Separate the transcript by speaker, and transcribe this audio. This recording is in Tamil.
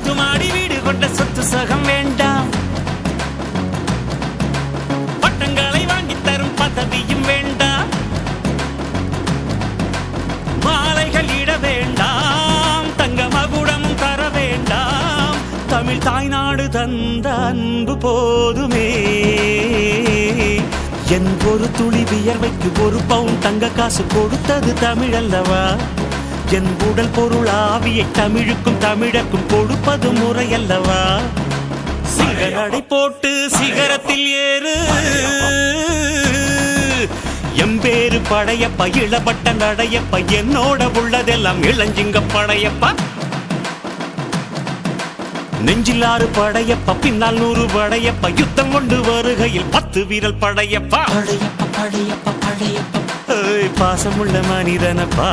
Speaker 1: பத்து மாடி வீடு கொண்ட சொத்து சகம் வேண்டாம், பட்டங்களை வாங்கி தரும் பதவியும் வேண்டாம், மாலைகள் இட வேண்டாம், தங்க மகுடமும் தர வேண்டாம், தமிழ் தாய்நாடு தந்த அன்பு போதுமே. என் ஒரு துளி வியர்வைக்கு ஒரு பவுன் தங்க காசு கொடுத்தது தமிழ் அல்லவா? என் உடல் பொருள் ஆவியை தமிழுக்கும் தமிழக்கும் கொடுப்பது முறையல்லவா? சிகரடை போட்டு சிகரத்தில் ஏறு, எம்பேரு படையப்பா, இளப்பட்ட நடையப்பா, என்னோட உள்ளதெல்லாம் இளஞ்சிங்க படையப்பா. நெஞ்சிலாறு படையப்பா, பின்னால் 100 படையப்பா, யுத்தம் கொண்டு வருகையில் 10 வீரல் படையப்பா. படையப்பா படையப்பா படையப்பா, பாசமுள்ள மனிதனப்பா.